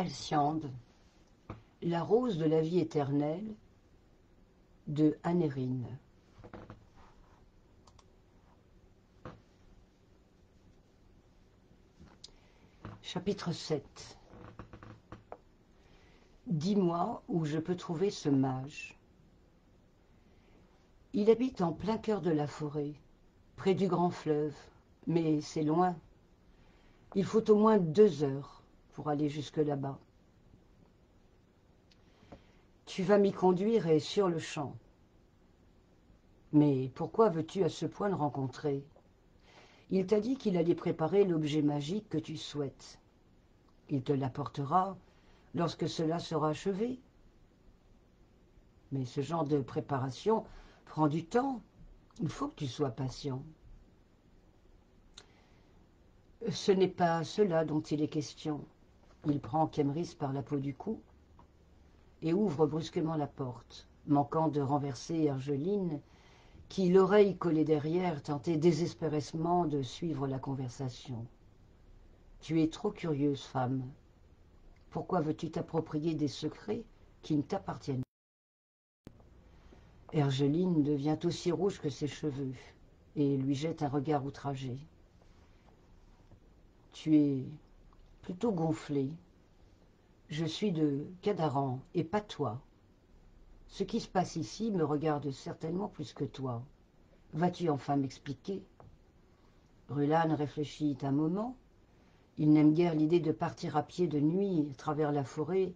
Alciande, la rose de la vie éternelle de Anérine. Chapitre 7. Dis-moi où je peux trouver ce mage. Il habite en plein cœur de la forêt, près du grand fleuve, mais c'est loin. Il faut au moins 2 heures pour aller jusque là-bas. Tu vas m'y conduire et sur le champ. Mais pourquoi veux-tu à ce point le rencontrer? Il t'a dit qu'il allait préparer l'objet magique que tu souhaites. Il te l'apportera lorsque cela sera achevé. Mais ce genre de préparation prend du temps. Il faut que tu sois patient. Ce n'est pas cela dont il est question. Il prend Khemris par la peau du cou et ouvre brusquement la porte, manquant de renverser Ergeline, qui, l'oreille collée derrière, tentait désespérément de suivre la conversation. « Tu es trop curieuse, femme. Pourquoi veux-tu t'approprier des secrets qui ne t'appartiennent pas ?» Ergeline devient aussi rouge que ses cheveux et lui jette un regard outragé. « Tu es plutôt gonflée. Je suis de Cadaran et pas toi. Ce qui se passe ici me regarde certainement plus que toi. Vas-tu enfin m'expliquer ?» Rulane réfléchit un moment. Il n'aime guère l'idée de partir à pied de nuit à travers la forêt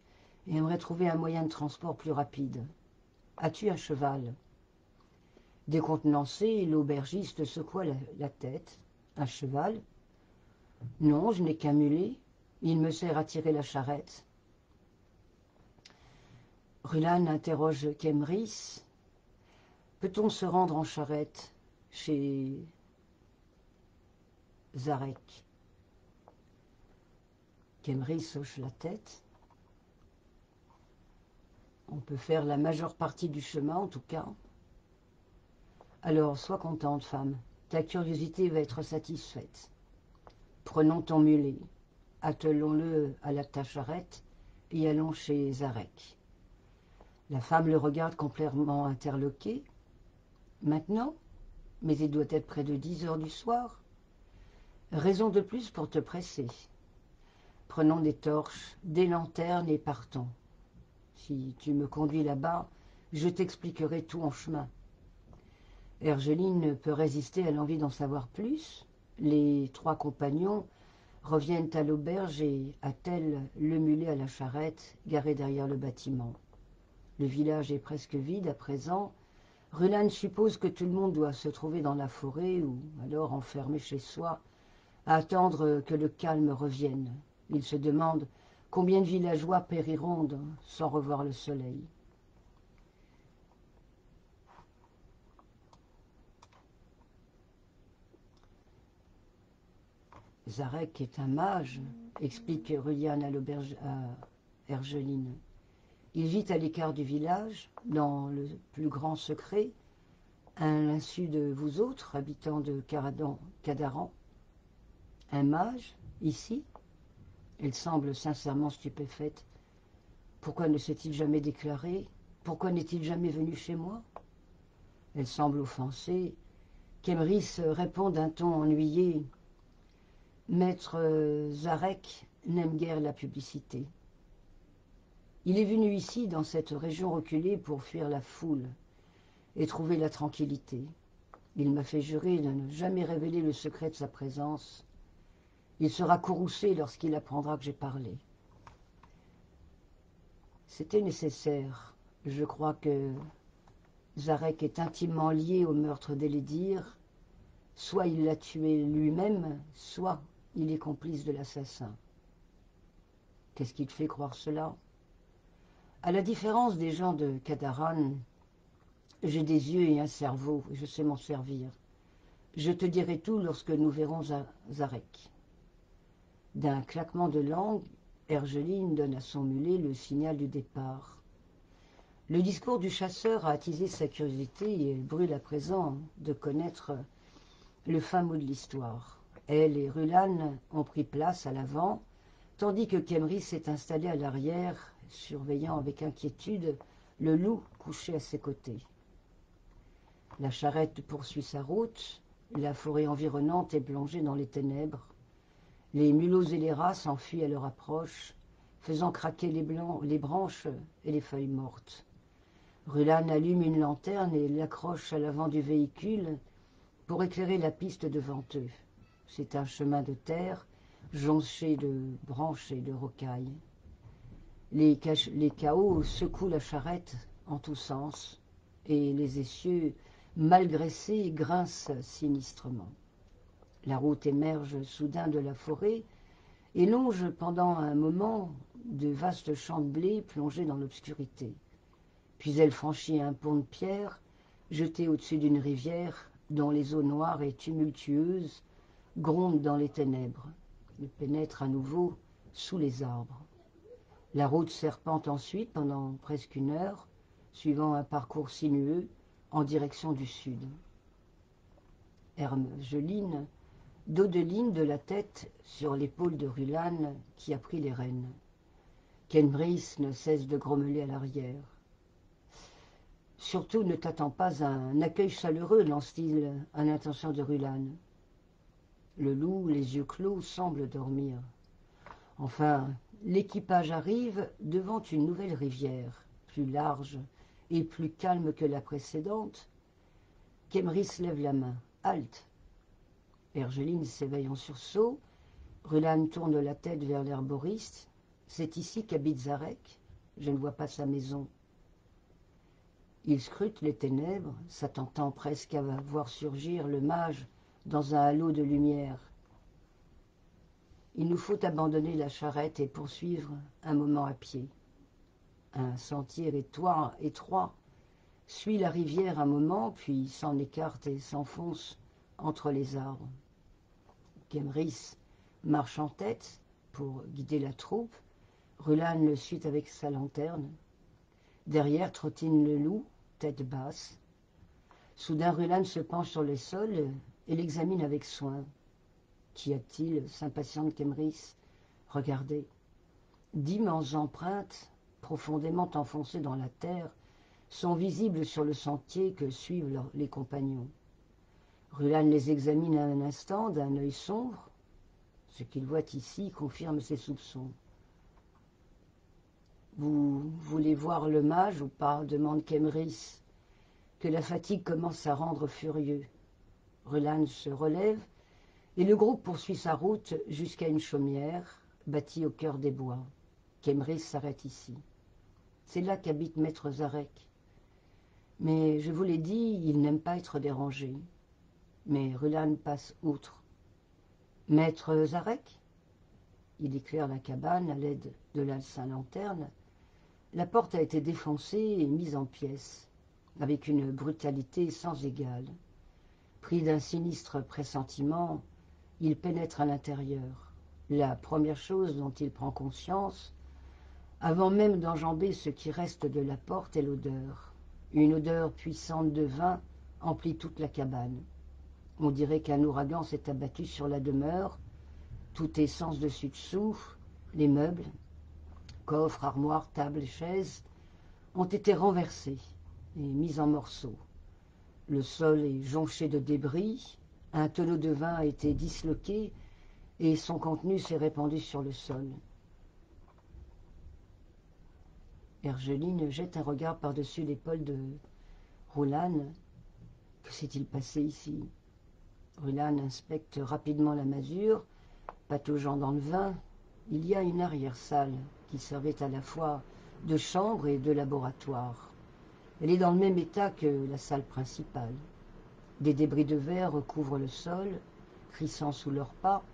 et aimerait trouver un moyen de transport plus rapide. « As-tu un cheval ?» Décontenancé, l'aubergiste secoua la tête. « Un cheval ? Non, je n'ai qu'un mulet. Il me sert à tirer la charrette. » Rulane interroge Khemris. « Peut-on se rendre en charrette chez Zarek ?» Khemris hoche la tête. « On peut faire la majeure partie du chemin, en tout cas. » Alors, sois contente, femme. Ta curiosité va être satisfaite. Prenons ton mulet, attelons-le à ta charrette et allons chez Zarek. La femme le regarde complètement interloquée. Maintenant? Mais il doit être près de 10 heures du soir. Raison de plus pour te presser. Prenons des torches, des lanternes et partons. Si tu me conduis là-bas, je t'expliquerai tout en chemin. Ergeline ne peut résister à l'envie d'en savoir plus. Les 3 compagnons reviennent à l'auberge et attellent le mulet à la charrette garée derrière le bâtiment. Le village est presque vide à présent. Rulane suppose que tout le monde doit se trouver dans la forêt ou alors enfermé chez soi, à attendre que le calme revienne. Il se demande combien de villageois périront sans revoir le soleil. Zarek est un mage, explique Rulane à l'auberge à Ergeline. Il vit à l'écart du village, dans le plus grand secret, à l'insu de vous autres, habitants de Cadaran. Un mage, ici? Elle semble sincèrement stupéfaite. Pourquoi ne s'est-il jamais déclaré? Pourquoi n'est-il jamais venu chez moi? Elle semble offensée. Khemris répond d'un ton ennuyé. Maître Zarek n'aime guère la publicité. Il est venu ici, dans cette région reculée, pour fuir la foule et trouver la tranquillité. Il m'a fait jurer de ne jamais révéler le secret de sa présence. Il sera courroucé lorsqu'il apprendra que j'ai parlé. C'était nécessaire. Je crois que Zarek est intimement lié au meurtre d'Eledir. Soit il l'a tué lui-même, soit il est complice de l'assassin. Qu'est-ce qui te fait croire cela? À la différence des gens de Cadaran, j'ai des yeux et un cerveau, et je sais m'en servir. Je te dirai tout lorsque nous verrons Zarek. D'un claquement de langue, Ergeline donne à son mulet le signal du départ. Le discours du chasseur a attisé sa curiosité et elle brûle à présent de connaître le fin mot de l'histoire. Elle et Rulane ont pris place à l'avant, tandis que Khemris s'est installé à l'arrière, surveillant avec inquiétude le loup couché à ses côtés. La charrette poursuit sa route, la forêt environnante est plongée dans les ténèbres. Les mulots et les rats s'enfuient à leur approche, faisant craquer les branches et les feuilles mortes. Rulan allume une lanterne et l'accroche à l'avant du véhicule pour éclairer la piste devant eux. C'est un chemin de terre jonché de branches et de rocailles. Les cahots secouent la charrette en tous sens et les essieux, mal graissés, grincent sinistrement. La route émerge soudain de la forêt et longe pendant un moment de vastes champs de blé plongés dans l'obscurité. Puis elle franchit un pont de pierre jeté au-dessus d'une rivière dont les eaux noires et tumultueuses grondent dans les ténèbres. Elle pénètre à nouveau sous les arbres. La route serpente ensuite pendant presque une heure, suivant un parcours sinueux en direction du sud. Hermeline dodeline de la tête sur l'épaule de Rulan qui a pris les rênes. Khemris ne cesse de grommeler à l'arrière. Surtout ne t'attends pas à un accueil chaleureux, lance-t-il à l'intention de Rulan. Le loup, les yeux clos, semble dormir. Enfin, l'équipage arrive devant une nouvelle rivière, plus large et plus calme que la précédente. Khemris lève la main. Halte. Ergeline s'éveille en sursaut. Rulan tourne la tête vers l'herboriste. C'est ici qu'habite Zarek. Je ne vois pas sa maison. Il scrute les ténèbres, s'attendant presque à voir surgir le mage dans un halo de lumière. Il nous faut abandonner la charrette et poursuivre un moment à pied. Un sentier étroit suit la rivière un moment, puis s'en écarte et s'enfonce entre les arbres. Khemris marche en tête pour guider la troupe. Rulan le suit avec sa lanterne. Derrière trottine le loup, tête basse. Soudain, Rulan se penche sur le sol et l'examine avec soin. Qu'y a-t-il s'impatiente Khemris. Regardez. D'immenses empreintes, profondément enfoncées dans la terre, sont visibles sur le sentier que suivent les compagnons. Rulan les examine un instant d'un œil sombre. Ce qu'il voit ici confirme ses soupçons. « Vous voulez voir le mage ou pas ?» demande Khemris, que la fatigue commence à rendre furieux. Rulan se relève et le groupe poursuit sa route jusqu'à une chaumière bâtie au cœur des bois. Khemris s'arrête ici. C'est là qu'habite maître Zarek. Mais je vous l'ai dit, il n'aime pas être dérangé. Mais Rulan passe outre. Maître Zarek? Il éclaire la cabane à l'aide de sa lanterne. La porte a été défoncée et mise en pièces, avec une brutalité sans égale. Pris d'un sinistre pressentiment, il pénètre à l'intérieur. La première chose dont il prend conscience, avant même d'enjamber ce qui reste de la porte, est l'odeur. Une odeur puissante de vin emplit toute la cabane. On dirait qu'un ouragan s'est abattu sur la demeure. Tout est sens dessus-dessous. Les meubles, coffres, armoires, tables, chaises, ont été renversés et mis en morceaux. Le sol est jonché de débris. Un tonneau de vin a été disloqué et son contenu s'est répandu sur le sol. Ergeline jette un regard par-dessus l'épaule de Rulan. Que s'est-il passé ici? Rulan inspecte rapidement la masure, pataugeant dans le vin. Il y a une arrière-salle qui servait à la fois de chambre et de laboratoire. Elle est dans le même état que la salle principale. Des débris de verre recouvrent le sol, crissant sous leurs pas.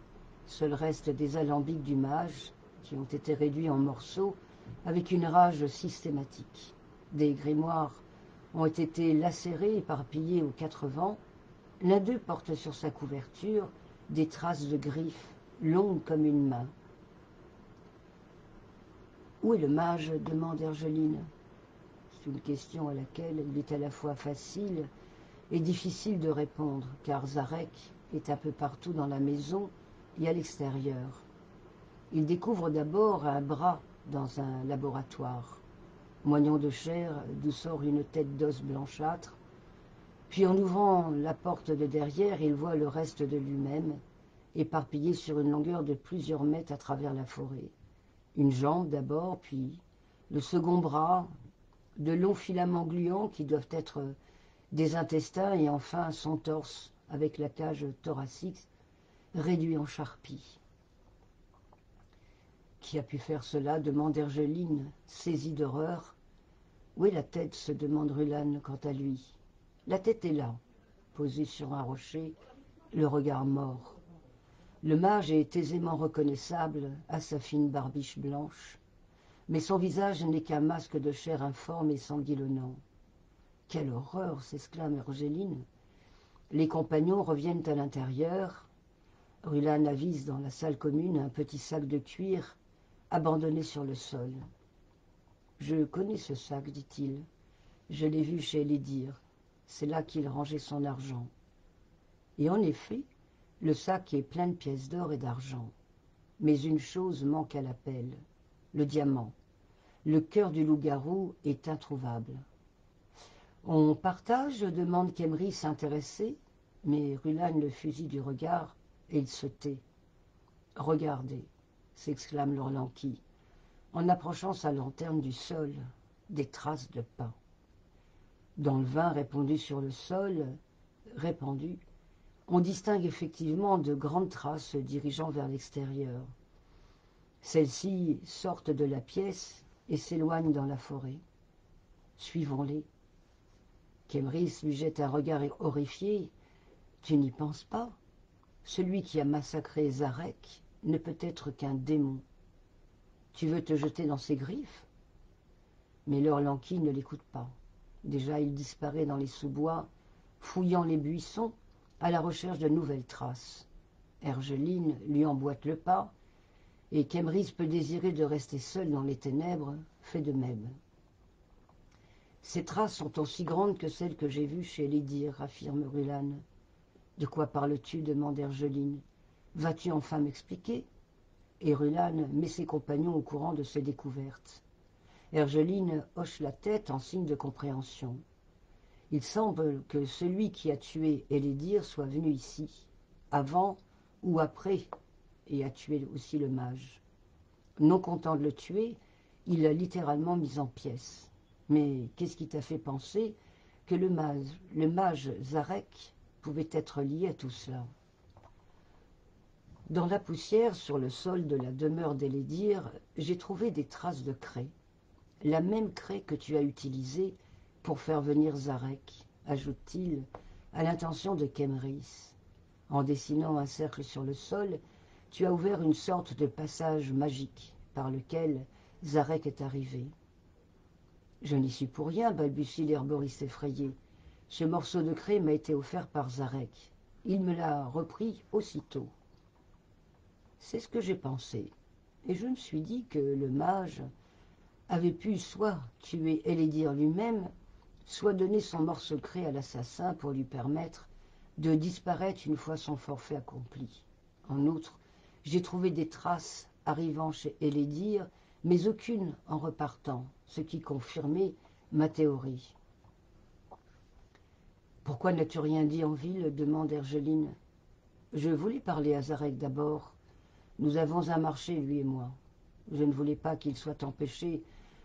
Seul reste des alambics du mage qui ont été réduits en morceaux avec une rage systématique. Des grimoires ont été lacérés, éparpillés aux quatre vents. L'un d'eux porte sur sa couverture des traces de griffes, longues comme une main. « Où est le mage ?» demande Ergeline. C'est une question à laquelle il est à la fois facile et difficile de répondre, car Zarek est un peu partout dans la maison et à l'extérieur. Il découvre d'abord un bras dans un laboratoire, moignon de chair d'où sort une tête d'os blanchâtre. Puis en ouvrant la porte de derrière, il voit le reste de lui-même, éparpillé sur une longueur de plusieurs mètres à travers la forêt. Une jambe d'abord, puis le second bras, de longs filaments gluants qui doivent être des intestins, et enfin son torse avec la cage thoracique réduit en charpie. Qui a pu faire cela demande Ergeline, saisie d'horreur. Où est la tête se demande Rulan quant à lui. La tête est là, posée sur un rocher, le regard mort. Le mage est aisément reconnaissable à sa fine barbiche blanche, mais son visage n'est qu'un masque de chair informe et sanguillonnant. Quelle horreur, s'exclame Ergeline. Les compagnons reviennent à l'intérieur. Rulan avise dans la salle commune un petit sac de cuir abandonné sur le sol. Je connais ce sac, dit-il. Je l'ai vu chez Elédir. C'est là qu'il rangeait son argent. Et en effet, le sac est plein de pièces d'or et d'argent. Mais une chose manque à l'appel, le diamant. Le cœur du loup-garou est introuvable. On partage, demande Khemris intéressé, mais Rulan le fusille du regard et il se tait. Regardez, s'exclame l'Orlanqui, en approchant sa lanterne du sol, des traces de pas. Dans le vin répandu sur le sol, on distingue effectivement de grandes traces dirigeant vers l'extérieur. Celles-ci sortent de la pièce et s'éloignent dans la forêt. Suivons-les. Khemris lui jette un regard horrifié. Tu n'y penses pas? Celui qui a massacré Zarek ne peut être qu'un démon. Tu veux te jeter dans ses griffes? Mais l'Orlanqui ne l'écoute pas. Déjà il disparaît dans les sous-bois, fouillant les buissons à la recherche de nouvelles traces. Ergeline lui emboîte le pas, et Khemris peut désirer de rester seul dans les ténèbres, fait de même. Ces traces sont aussi grandes que celles que j'ai vues chez Elédir, affirme Rulan. De quoi parles-tu demande Ergeline. Vas-tu enfin m'expliquer? Et Rulan met ses compagnons au courant de ses découvertes. Ergeline hoche la tête en signe de compréhension. Il semble que celui qui a tué Elédir soit venu ici, avant ou après, et a tué aussi le mage. Non content de le tuer, il l'a littéralement mis en pièces. Mais qu'est-ce qui t'a fait penser que le mage Zarek pouvait être lié à tout cela? Dans la poussière, sur le sol de la demeure d'Elédir, j'ai trouvé des traces de craie. La même craie que tu as utilisée pour faire venir Zarek, ajoute-t-il, à l'intention de Khemris. En dessinant un cercle sur le sol, tu as ouvert une sorte de passage magique par lequel Zarek est arrivé. Je n'y suis pour rien, balbutie l'herboriste effrayé. Ce morceau de craie m'a été offert par Zarek. Il me l'a repris aussitôt. C'est ce que j'ai pensé, et je me suis dit que le mage avait pu soit tuer Elédir lui-même, soit donner son morceau de craie à l'assassin pour lui permettre de disparaître une fois son forfait accompli. En outre, j'ai trouvé des traces arrivant chez Elédir, mais aucune en repartant, ce qui confirmait ma théorie. « Pourquoi n'as-tu rien dit en ville » demande Ergeline. « Je voulais parler à Zarek d'abord. Nous avons un marché, lui et moi. Je ne voulais pas qu'il soit empêché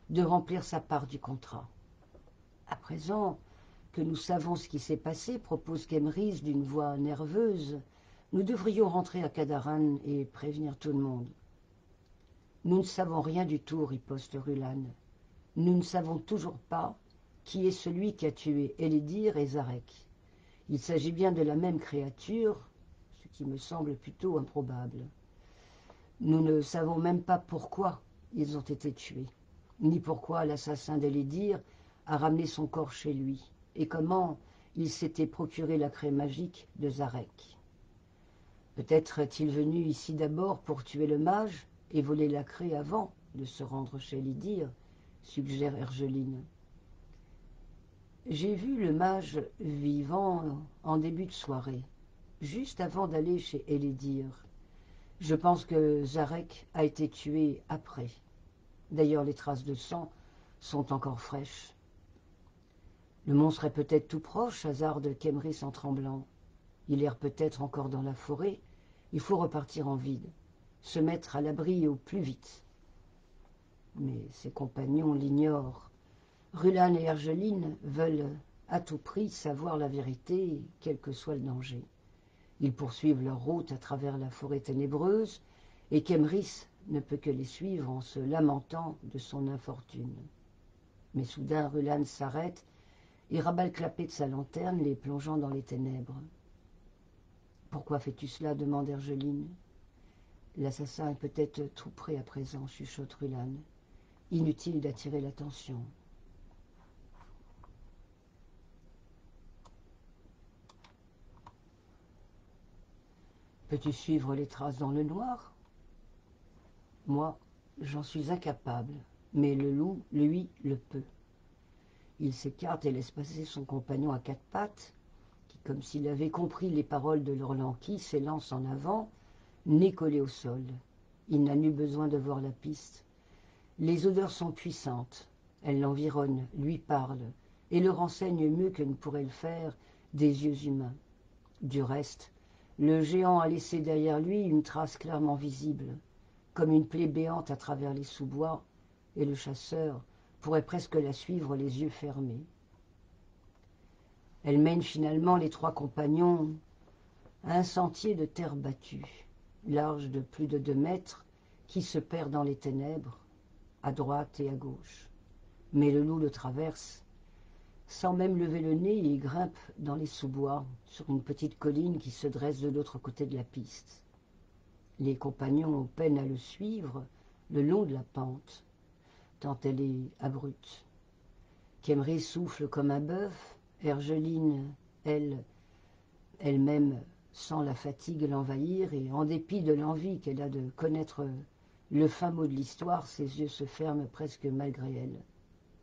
de remplir sa part du contrat. À présent que nous savons ce qui s'est passé, propose Khemris d'une voix nerveuse, nous devrions rentrer à Cadaran et prévenir tout le monde. Nous ne savons rien du tout, riposte Rulan. Nous ne savons toujours pas qui est celui qui a tué Elédir et Zarek. Il s'agit bien de la même créature, ce qui me semble plutôt improbable. Nous ne savons même pas pourquoi ils ont été tués, ni pourquoi l'assassin d'Elédir a ramené son corps chez lui, et comment il s'était procuré la craie magique de Zarek. Peut-être est-il venu ici d'abord pour tuer le mage et voler la craie avant de se rendre chez Elédir, suggère Ergeline. J'ai vu le mage vivant en début de soirée, juste avant d'aller chez Elédir. Je pense que Zarek a été tué après. D'ailleurs, les traces de sang sont encore fraîches. Le monstre est peut-être tout proche, hasarde Kemris en tremblant. Il erre peut-être encore dans la forêt. Il faut repartir en vide, se mettre à l'abri au plus vite. Mais ses compagnons l'ignorent. Rulan et Ergeline veulent à tout prix savoir la vérité, quel que soit le danger. Ils poursuivent leur route à travers la forêt ténébreuse, et Kemris ne peut que les suivre en se lamentant de son infortune. Mais soudain, Rulan s'arrête et rabat le clapet de sa lanterne, les plongeant dans les ténèbres. « Pourquoi fais-tu cela » demande Ergeline. « L'assassin est peut-être tout près à présent, » chuchote Rulan. « Inutile d'attirer l'attention. » Peux-tu suivre les traces dans le noir? Moi, j'en suis incapable, mais le loup, lui, le peut. Il s'écarte et laisse passer son compagnon à quatre pattes, qui, comme s'il avait compris les paroles de l'Orlanqui, s'élance en avant, nez collé au sol. Il n'a nul besoin de voir la piste. Les odeurs sont puissantes. Elles l'environnent, lui parlent, et le renseignent mieux que ne pourraient le faire des yeux humains. Du reste, le géant a laissé derrière lui une trace clairement visible, comme une plaie béante à travers les sous-bois, et le chasseur pourrait presque la suivre les yeux fermés. Elle mène finalement les trois compagnons à un sentier de terre battue, large de plus de 2 mètres, qui se perd dans les ténèbres, à droite et à gauche. Mais le loup le traverse, sans même lever le nez, il grimpe dans les sous-bois, sur une petite colline qui se dresse de l'autre côté de la piste. Les compagnons ont peine à le suivre le long de la pente, tant elle est abrupte. Kemris souffle comme un bœuf, Ergeline, elle-même sent la fatigue l'envahir, et en dépit de l'envie qu'elle a de connaître le fin mot de l'histoire, ses yeux se ferment presque malgré elle.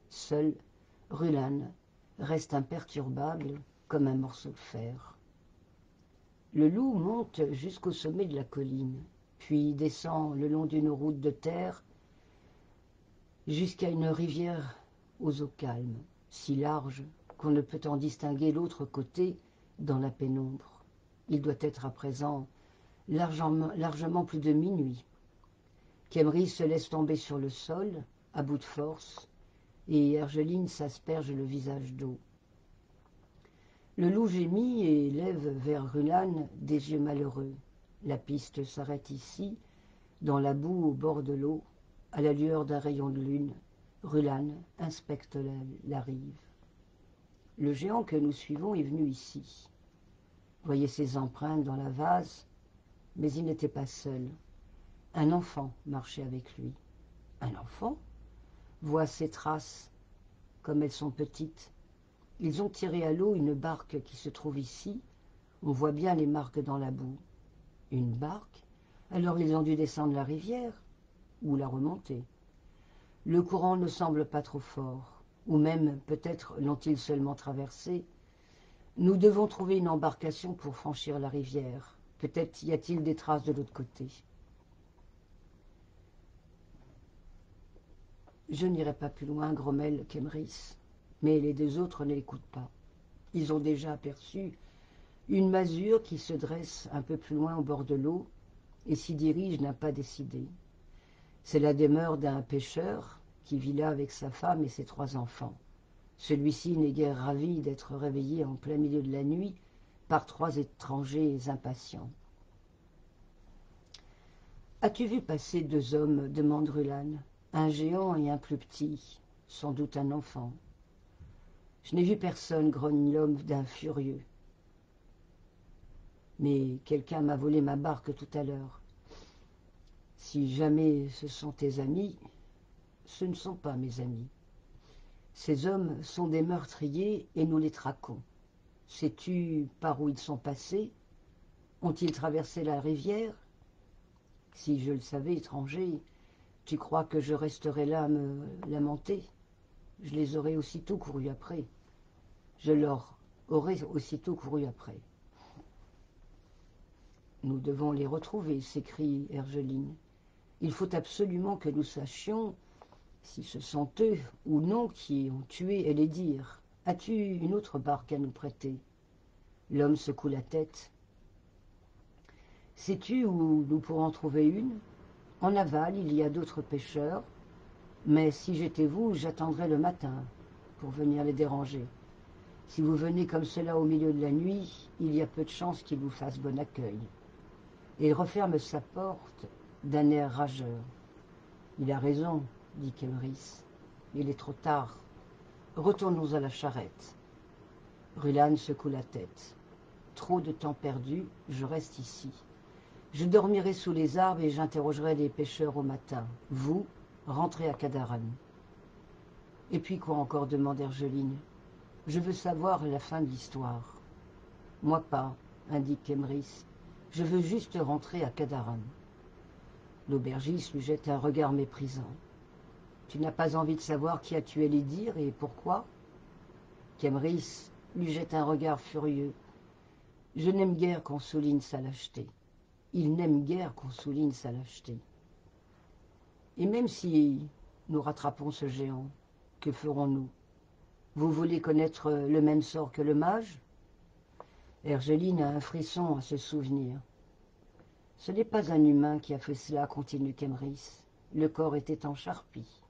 Seul, Rulan reste imperturbable comme un morceau de fer. Le loup monte jusqu'au sommet de la colline, puis descend le long d'une route de terre jusqu'à une rivière aux eaux calmes, si large qu'on ne peut en distinguer l'autre côté dans la pénombre. Il doit être à présent largement plus de minuit. Kemris se laisse tomber sur le sol, à bout de force, et Ergeline s'asperge le visage d'eau. Le loup gémit et lève vers Rulan des yeux malheureux. La piste s'arrête ici, dans la boue au bord de l'eau, à la lueur d'un rayon de lune. Rulan inspecte la rive. Le géant que nous suivons est venu ici. Voyez ses empreintes dans la vase, mais il n'était pas seul. Un enfant marchait avec lui. Un enfant? Vois ces traces, comme elles sont petites. Ils ont tiré à l'eau une barque qui se trouve ici. On voit bien les marques dans la boue. Une barque? Alors ils ont dû descendre la rivière ou la remonter. Le courant ne semble pas trop fort, ou même peut-être l'ont-ils seulement traversé. Nous devons trouver une embarcation pour franchir la rivière. Peut-être y a-t-il des traces de l'autre côté. Je n'irai pas plus loin, grommelle Kemris, mais les 2 autres ne l'écoutent pas. Ils ont déjà aperçu une masure qui se dresse un peu plus loin au bord de l'eau et s'y dirige n'a pas décidé. C'est la demeure d'un pêcheur qui vit là avec sa femme et ses 3 enfants. Celui-ci n'est guère ravi d'être réveillé en plein milieu de la nuit par 3 étrangers impatients. « As-tu vu passer 2 hommes » demande Rulan. « Un géant et un plus petit, sans doute un enfant. »« Je n'ai vu personne » grogne l'homme d'un furieux. « Mais quelqu'un m'a volé ma barque tout à l'heure. Si jamais ce sont tes amis, ce ne sont pas mes amis. Ces hommes sont des meurtriers et nous les traquons. Sais-tu par où ils sont passés? Ont-ils traversé la rivière? Si je le savais, étranger, tu crois que je resterais là à me lamenter? Je les aurais aussitôt courus après. Je leur aurais aussitôt couru après. Nous devons les retrouver, s'écrie Hergeline. Il faut absolument que nous sachions si ce sont eux ou non qui ont tué Elédir. As-tu une autre barque à nous prêter? L'homme secoue la tête. Sais-tu où nous pourrons trouver une? En aval, il y a d'autres pêcheurs, mais si j'étais vous, j'attendrais le matin pour venir les déranger. Si vous venez comme cela au milieu de la nuit, il y a peu de chances qu'ils vous fassent bon accueil. Et il referme sa porte d'un air rageur. Il a raison, dit Kemris. Il est trop tard. Retournons à la charrette. Rulane secoue la tête. Trop de temps perdu, je reste ici. Je dormirai sous les arbres et j'interrogerai les pêcheurs au matin. Vous, rentrez à Cadaran. Et puis quoi encore, demande Hergeline. Je veux savoir la fin de l'histoire. Moi pas, indique Kemris. Je veux juste rentrer à Cadaran. L'aubergiste lui jette un regard méprisant. Tu n'as pas envie de savoir qui a tué Elédir et pourquoi? Kemris lui jette un regard furieux. Je n'aime guère qu'on souligne sa lâcheté. Il n'aime guère qu'on souligne sa lâcheté. Et même si nous rattrapons ce géant, que ferons-nous? Vous voulez connaître le même sort que le mage? Hergeline a un frisson à se souvenir. Ce n'est pas un humain qui a fait cela, continue Kemris. Le corps était en charpie.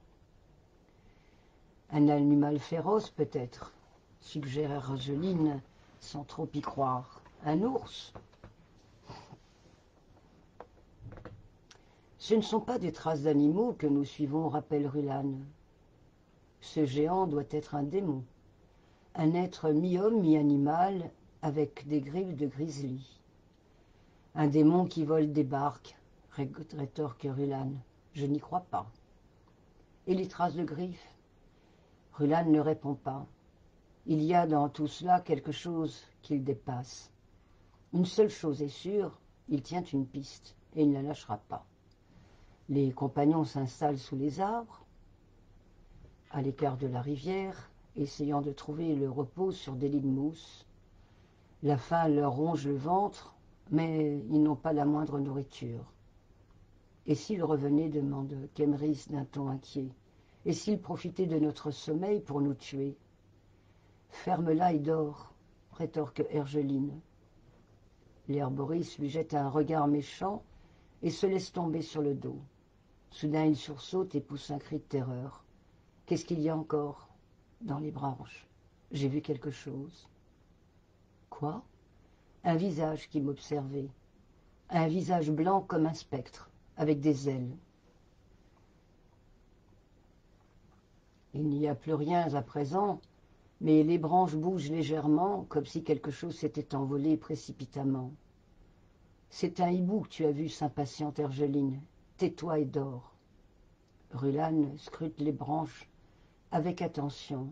Un animal féroce, peut-être, suggère Hergeline, sans trop y croire. Un ours? Ce ne sont pas des traces d'animaux que nous suivons, rappelle Rulane. Ce géant doit être un démon, un être mi-homme, mi-animal, avec des griffes de grizzly. Un démon qui vole des barques, rétorque Rulane. Je n'y crois pas. Et les traces de griffes? Rulane ne répond pas. Il y a dans tout cela quelque chose qu'il dépasse. Une seule chose est sûre, il tient une piste, et il ne la lâchera pas. Les compagnons s'installent sous les arbres, à l'écart de la rivière, essayant de trouver le repos sur des lits de mousse. La faim leur ronge le ventre, mais ils n'ont pas la moindre nourriture. Et s'ils revenaient, demande Kemris d'un ton inquiet, et s'ils profitaient de notre sommeil pour nous tuer? Ferme-la et dors, rétorque Hergeline. L'herboriste lui jette un regard méchant et se laisse tomber sur le dos. Soudain, il sursaute et pousse un cri de terreur. Qu'est-ce qu'il y a encore dans les branches? J'ai vu quelque chose. Quoi? Un visage qui m'observait. Un visage blanc comme un spectre, avec des ailes. Il n'y a plus rien à présent, mais les branches bougent légèrement, comme si quelque chose s'était envolé précipitamment. C'est un hibou que tu as vu, s'impatiente Hergeline. Tais-toi et dors. Rulane scrute les branches avec attention.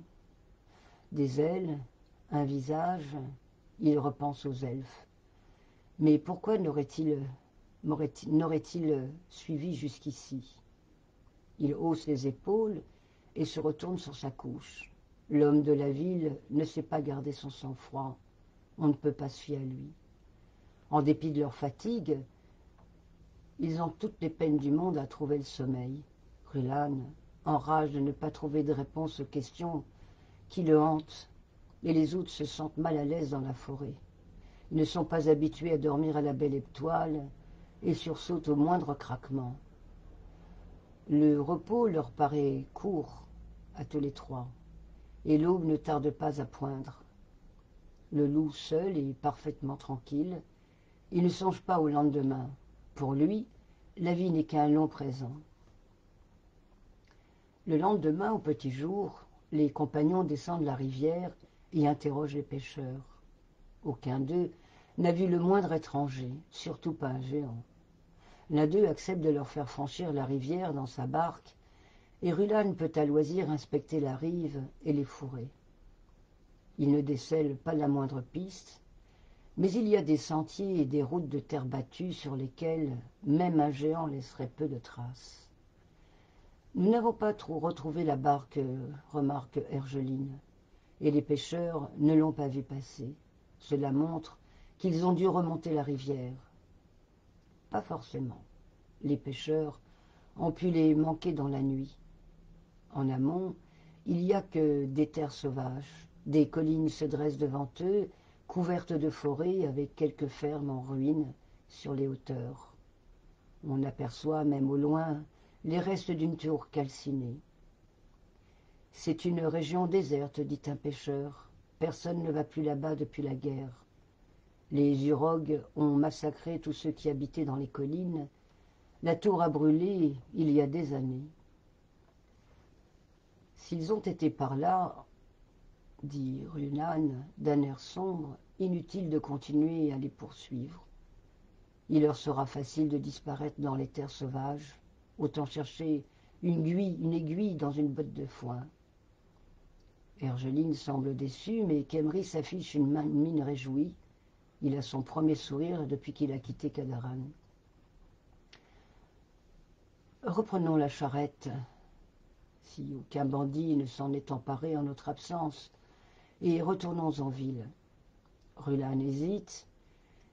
Des ailes, un visage, il repense aux elfes. Mais pourquoi n'aurait-il suivi jusqu'ici? Il hausse les épaules et se retourne sur sa couche. L'homme de la ville ne sait pas garder son sang-froid. On ne peut pas se fier à lui. En dépit de leur fatigue, ils ont toutes les peines du monde à trouver le sommeil. Rulane, en rage de ne pas trouver de réponse aux questions qui le hantent, et les autres se sentent mal à l'aise dans la forêt. Ils ne sont pas habitués à dormir à la belle étoile et sursautent au moindre craquement. Le repos leur paraît court à tous les trois, et l'aube ne tarde pas à poindre. Le loup seul est parfaitement tranquille. Il ne songe pas au lendemain. Pour lui, la vie n'est qu'un long présent. Le lendemain, au petit jour, les compagnons descendent la rivière et interrogent les pêcheurs. Aucun d'eux n'a vu le moindre étranger, surtout pas un géant. L'un d'eux accepte de leur faire franchir la rivière dans sa barque, et Rulane peut à loisir inspecter la rive et les fourrés. Il ne décèle pas la moindre piste, mais il y a des sentiers et des routes de terre battue sur lesquelles même un géant laisserait peu de traces. Nous n'avons pas trop retrouvé la barque, remarque Hergeline, et les pêcheurs ne l'ont pas vue passer. Cela montre qu'ils ont dû remonter la rivière. pas forcément. Les pêcheurs ont pu les manquer dans la nuit. En amont, il n'y a que des terres sauvages. Des collines se dressent devant eux, couvertes de forêts avec quelques fermes en ruine sur les hauteurs. On aperçoit même au loin les restes d'une tour calcinée. C'est une région déserte, dit un pêcheur. Personne ne va plus là-bas depuis la guerre. Les Urogs ont massacré tous ceux qui habitaient dans les collines. La tour a brûlé il y a des années. S'ils ont été par là, dit Runan d'un air sombre, inutile de continuer à les poursuivre. Il leur sera facile de disparaître dans les terres sauvages. Autant chercher une aiguille dans une botte de foin. Ergeline semble déçue, mais Khemri s'affiche une mine réjouie. Il a son premier sourire depuis qu'il a quitté Cadaran. Reprenons la charrette, si aucun bandit ne s'en est emparé en notre absence, et retournons en ville. Rulan hésite.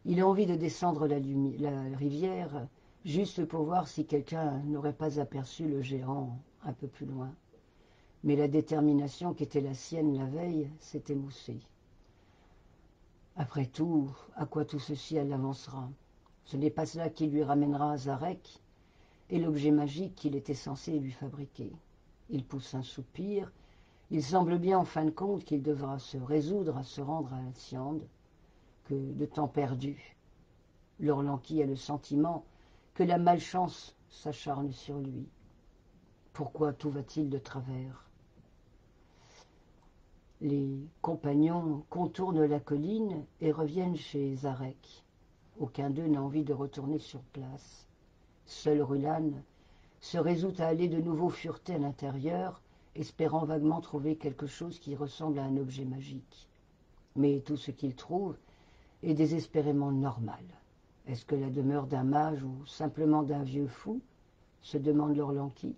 Il a envie de descendre la rivière, juste pour voir si quelqu'un n'aurait pas aperçu le géant un peu plus loin. Mais la détermination qui était la sienne la veille s'est émoussée. Après tout, à quoi tout ceci elle avancera? Ce n'est pas cela qui lui ramènera Zarek et l'objet magique qu'il était censé lui fabriquer. Il pousse un soupir. Il semble bien en fin de compte qu'il devra se résoudre à se rendre à Alciande, que de temps perdu. L'Orlanqui a le sentiment que la malchance s'acharne sur lui. Pourquoi tout va-t-il de travers? Les compagnons contournent la colline et reviennent chez Zarek. Aucun d'eux n'a envie de retourner sur place. Seul Rulan se résout à aller de nouveau fureter à l'intérieur, espérant vaguement trouver quelque chose qui ressemble à un objet magique. Mais tout ce qu'il trouve est désespérément normal. Est-ce que la demeure d'un mage ou simplement d'un vieux fou? Se demande l'Orlanqui.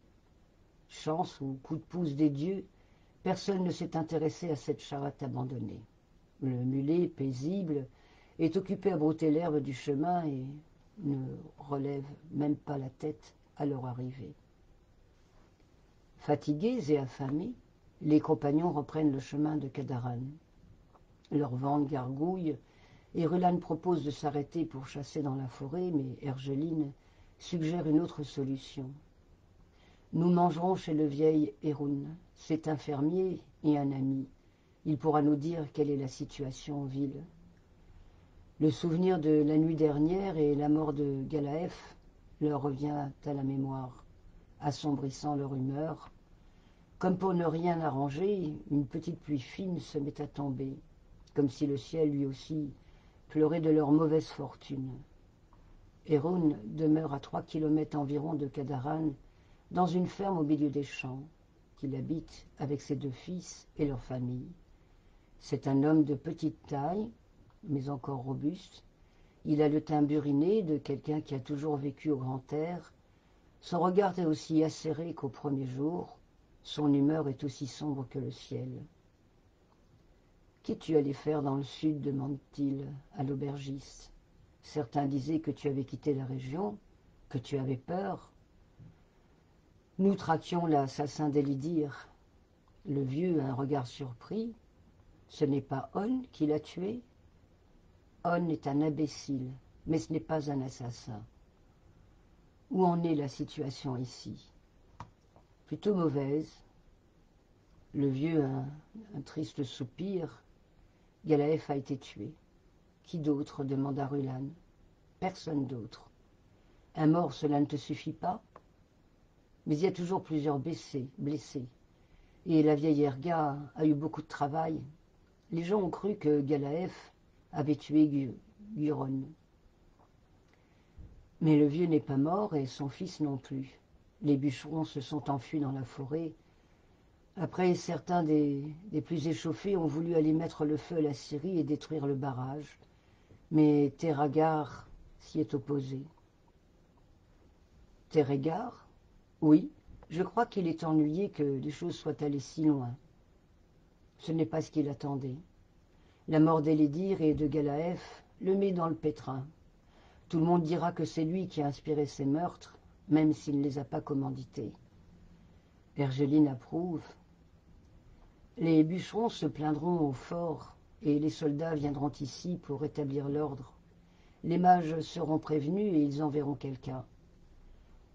Chance ou coup de pouce des dieux, personne ne s'est intéressé à cette charrette abandonnée. Le mulet, paisible, est occupé à brouter l'herbe du chemin et ne relève même pas la tête à leur arrivée. Fatigués et affamés, les compagnons reprennent le chemin de Cadaran. Leur ventre gargouille et Rulan propose de s'arrêter pour chasser dans la forêt, mais Ergeline suggère une autre solution. Nous mangerons chez le vieil Erun. C'est un fermier et un ami. Il pourra nous dire quelle est la situation en ville. Le souvenir de la nuit dernière et la mort de Galaef leur revient à la mémoire, assombrissant leur humeur. Comme pour ne rien arranger, une petite pluie fine se met à tomber, comme si le ciel lui aussi pleurait de leur mauvaise fortune. Erun demeure à 3 kilomètres environ de Cadaran, dans une ferme au milieu des champs, qu'il habite avec ses 2 fils et leur famille. C'est un homme de petite taille, mais encore robuste. Il a le teint buriné de quelqu'un qui a toujours vécu au grand air. Son regard est aussi acéré qu'au premier jour. Son humeur est aussi sombre que le ciel. « Qu'es-tu allé faire dans le sud » demande-t-il à l'aubergiste. Certains disaient que tu avais quitté la région, que tu avais peur. Nous traquions l'assassin d'Elidir. Le vieux a un regard surpris. Ce n'est pas On qui l'a tué? On est un imbécile, mais ce n'est pas un assassin. Où en est la situation ici? Plutôt mauvaise. Le vieux a un triste soupir. Galaef a été tué. Qui d'autre? Demanda Rulan. Personne d'autre. Un mort, cela ne te suffit pas? Mais il y a toujours plusieurs blessés. Et la vieille Erga a eu beaucoup de travail. Les gens ont cru que Galaef avait tué Guron. Mais le vieux n'est pas mort et son fils non plus. Les bûcherons se sont enfuis dans la forêt. Après, certains des plus échauffés ont voulu aller mettre le feu à la scierie et détruire le barrage. Mais Terragar s'y est opposé. Terragar? Oui, je crois qu'il est ennuyé que les choses soient allées si loin. Ce n'est pas ce qu'il attendait. La mort d'Elidir et de Galaef le met dans le pétrin. Tout le monde dira que c'est lui qui a inspiré ces meurtres, même s'il ne les a pas commandités. Ergeline approuve. Les bûcherons se plaindront au fort et les soldats viendront ici pour rétablir l'ordre. Les mages seront prévenus et ils enverront quelqu'un.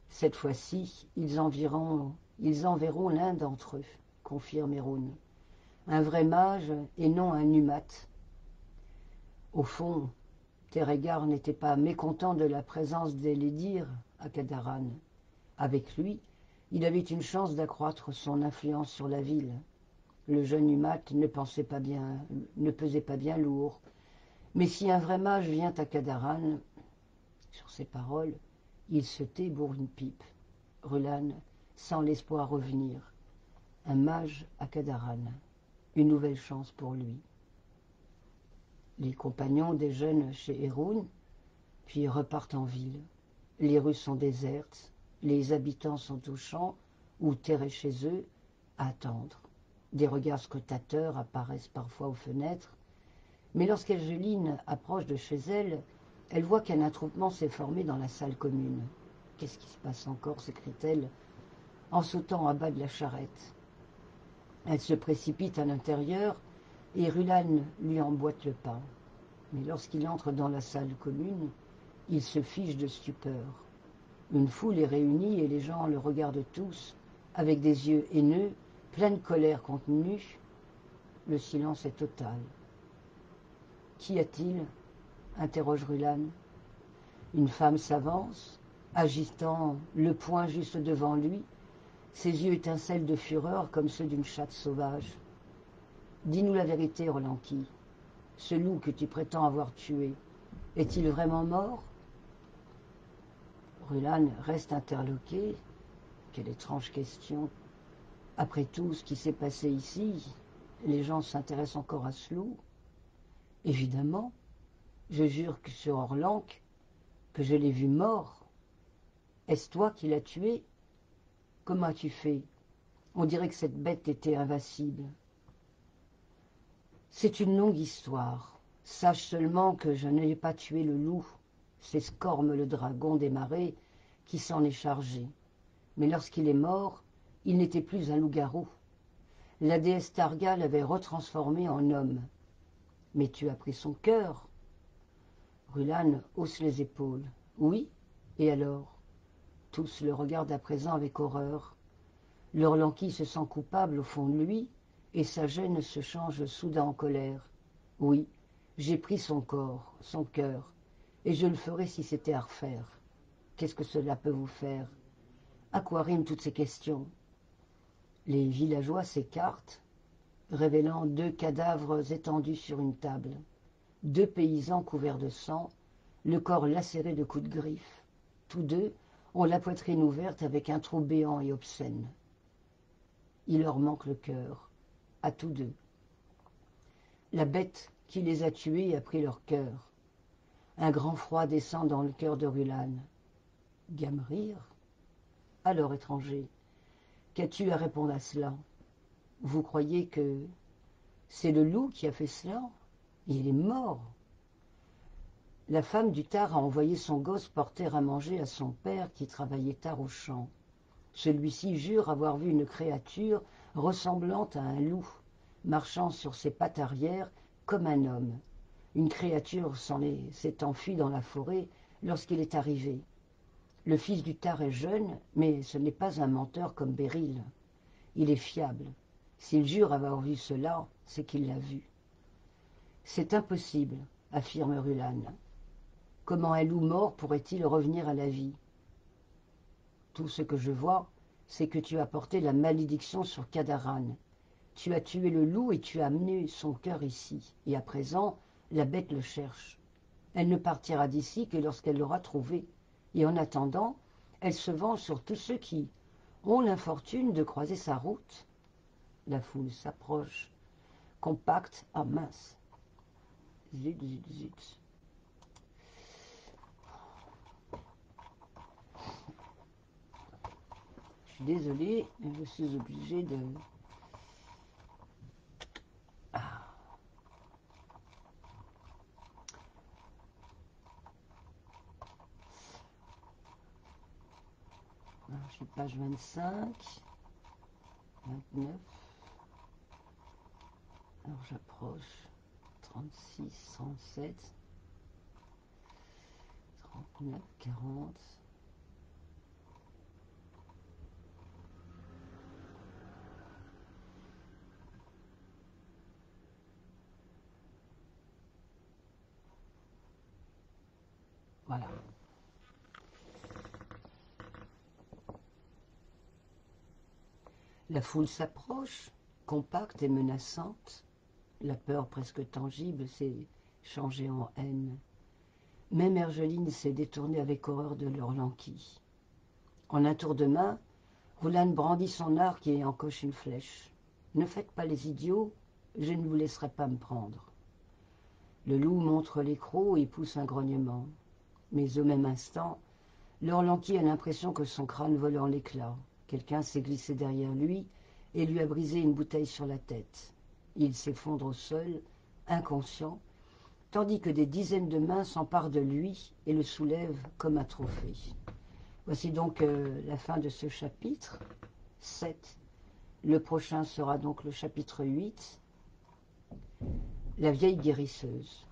Cette fois-ci, ils enverront l'un d'entre eux, confirme Hérone. Un vrai mage et non un numate. Au fond, Térégar n'était pas mécontent de la présence d'Elédir à Cadaran. Avec lui, il avait une chance d'accroître son influence sur la ville. Le jeune numate ne pesait pas bien lourd. Mais si un vrai mage vient à Cadaran, sur ces paroles, il se tait bourre une pipe. Rulan, sans l'espoir revenir. Un mage à Cadaran. Une nouvelle chance pour lui. Les compagnons déjeunent chez Hérone, puis repartent en ville. Les rues sont désertes, les habitants sont aux champs ou terrés chez eux à attendre. Des regards scrutateurs apparaissent parfois aux fenêtres, mais lorsqu'Ergeline approche de chez elle, elle voit qu'un attroupement s'est formé dans la salle commune. « Qu'est-ce qui se passe encore » s'écrie-t-elle en sautant à bas de la charrette. Elle se précipite à l'intérieur et Rulan lui emboîte le pas. Mais lorsqu'il entre dans la salle commune, il se fige de stupeur. Une foule est réunie et les gens le regardent tous avec des yeux haineux, pleins de colère contenue. Le silence est total. « Qu'y a-t-il » interroge Rulan. Une femme s'avance, agitant le poing juste devant lui. Ses yeux étincellent de fureur comme ceux d'une chatte sauvage. « Dis-nous la vérité, Rolanqui. Ce loup que tu prétends avoir tué, est-il vraiment mort ?» Rulan reste interloqué. Quelle étrange question. Après tout ce qui s'est passé ici, les gens s'intéressent encore à ce loup. Évidemment, je jure que sur Orlanque, que je l'ai vu mort. Est-ce toi qui l'as tué? Comment as-tu fait? On dirait que cette bête était invincible. C'est une longue histoire. Sache seulement que je n'ai pas tué le loup. C'est Scorme le dragon des marais qui s'en est chargé. Mais lorsqu'il est mort, il n'était plus un loup-garou. La déesse Targa l'avait retransformé en homme. Mais tu as pris son cœur. Rulan hausse les épaules. Oui, et alors? Tous le regardent à présent avec horreur. L'Orlanqui se sent coupable au fond de lui, et sa gêne se change soudain en colère. Oui, j'ai pris son corps, son cœur, et je le ferai si c'était à refaire. Qu'est-ce que cela peut vous faire? À quoi riment toutes ces questions? Les villageois s'écartent, révélant 2 cadavres étendus sur une table. 2 paysans couverts de sang, le corps lacéré de coups de griffe. Tous 2 ont la poitrine ouverte avec un trou béant et obscène. Il leur manque le cœur, à tous 2. La bête qui les a tués a pris leur cœur. Un grand froid descend dans le cœur de Rulan. Gamrire? Alors, étranger, qu'as-tu à répondre à cela? Vous croyez que c'est le loup qui a fait cela? Il est mort. La femme du tard a envoyé son gosse porter à manger à son père qui travaillait tard au champ. Celui-ci jure avoir vu une créature ressemblant à un loup, marchant sur ses pattes arrière comme un homme. Une créature s'est enfuie dans la forêt lorsqu'il est arrivé. Le fils du tard est jeune, mais ce n'est pas un menteur comme Béryl. Il est fiable. S'il jure avoir vu cela, c'est qu'il l'a vu. C'est impossible, affirme Rulan. Comment un loup mort pourrait-il revenir à la vie? Tout ce que je vois, c'est que tu as porté la malédiction sur Cadaran. Tu as tué le loup et tu as amené son cœur ici. Et à présent, la bête le cherche. Elle ne partira d'ici que lorsqu'elle l'aura trouvé. Et en attendant, elle se venge sur tous ceux qui ont l'infortune de croiser sa route. La foule s'approche, compacte. Ah mince. Zut, zut, zut. Je suis désolée, mais je suis obligée de... Je suis page 25, 29. Alors j'approche. 36, 37, 39, 40. Voilà. La foule s'approche, compacte et menaçante. La peur presque tangible s'est changée en haine. Même Ergeline s'est détournée avec horreur de l'Orlanqui. En un tour de main, Roulane brandit son arc et encoche une flèche. « Ne faites pas les idiots, je ne vous laisserai pas me prendre. » Le loup montre les crocs et pousse un grognement. Mais au même instant, l'Orlanqui a l'impression que son crâne vole en l'éclat. Quelqu'un s'est glissé derrière lui et lui a brisé une bouteille sur la tête. Il s'effondre au sol, inconscient, tandis que des dizaines de mains s'emparent de lui et le soulèvent comme un trophée. Voici donc la fin de ce chapitre 7. Le prochain sera donc le chapitre 8, la vieille guérisseuse.